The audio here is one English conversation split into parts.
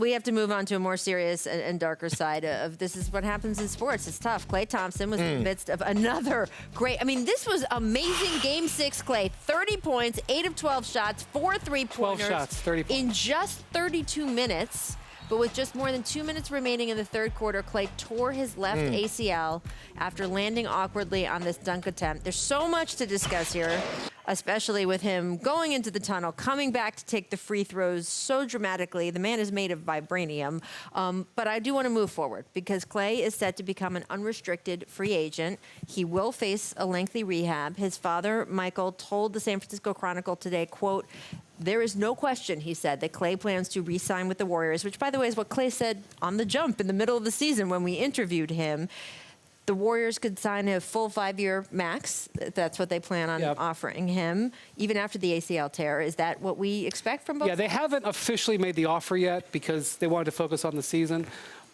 We have to move on to a more serious and darker side of this is what happens in sports. It's tough. Klay Thompson was in the midst of another great, I mean, this was amazing. Game 6, Klay, 30 points, 8 of 12 shots, 4 3-pointers. 12 shots, 30 points. In just 32 minutes. But with just more than 2 minutes remaining in the third quarter, Klay tore his left ACL after landing awkwardly on this dunk attempt. There's so much to discuss here, especially with him going into the tunnel, coming back to take the free throws so dramatically. The man is made of vibranium. But I do want to move forward because Klay is set to become an unrestricted free agent. He will face a lengthy rehab. His father, Michael, told the San Francisco Chronicle today, quote, "There is no question," he said, "that Klay plans to re-sign with the Warriors," which, by the way, is what Klay said on the jump in the middle of the season when we interviewed him. The Warriors could sign a full 5-year max. That's what they plan on offering him, even after the ACL tear. Is that what we expect from both? Yeah, they haven't officially made the offer yet because they wanted to focus on the season.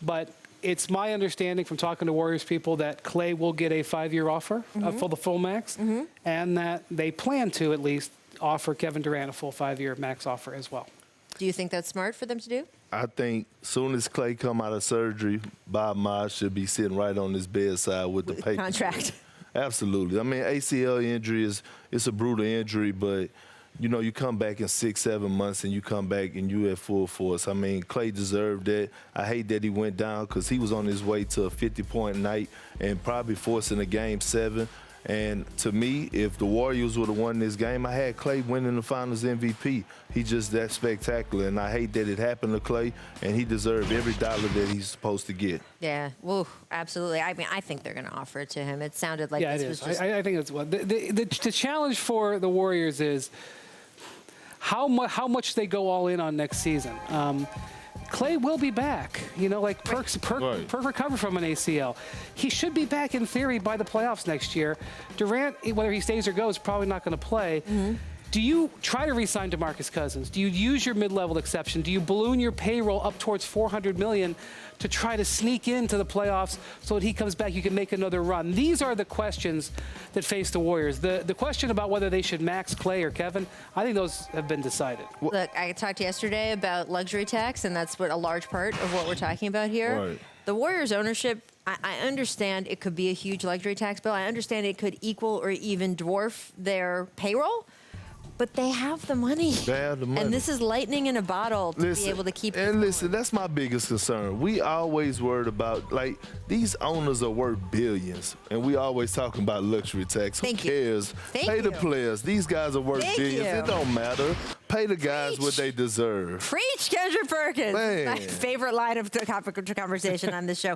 But it's my understanding from talking to Warriors people that Klay will get a 5-year offer for the full max, and that they plan to at least offer Kevin Durant a full 5-year max offer as well. Do you think that's smart for them to do? I think soon as Klay come out of surgery, Bob Myers should be sitting right on his bedside with the paper. Contract. Absolutely. I mean, ACL injury it's a brutal injury, but you know, you come back in 6-7 months and you come back and you at full force. I mean, Klay deserved that. I hate that he went down because he was on his way to a 50-point night and probably forcing a Game 7. And to me, if the Warriors would have won this game, I had Klay winning the Finals MVP. He's just that spectacular, and I hate that it happened to Klay, and he deserved every dollar that he's supposed to get. Yeah, well, absolutely. I mean, I think they're going to offer it to him. It sounded like this was just... I think it's well. The challenge for the Warriors is how much they go all in on next season. Klay will be back. You know, like Perk recovered from an ACL. He should be back in theory by the playoffs next year. Durant, whether he stays or goes, probably not going to play. Do you try to re-sign DeMarcus Cousins? Do you use your mid-level exception? Do you balloon your payroll up towards $400 million to try to sneak into the playoffs so that he comes back, you can make another run? These are the questions that face the Warriors. The question about whether they should max Klay or Kevin, I think those have been decided. Look, I talked yesterday about luxury tax, and that's what a large part of what we're talking about here. Right. The Warriors' ownership, I understand it could be a huge luxury tax bill. I understand it could equal or even dwarf their payroll. But they have the money. They have the money. And this is lightning in a bottle to be able to keep it And listen, that's my biggest concern. We always worried about, like, these owners are worth billions. And we always talking about luxury tax. Who cares? Pay the players. These guys are worth billions. It don't matter. Pay the guys what they deserve. Preach, Kendrick Perkins. Man. My favorite line of topic of conversation on this show.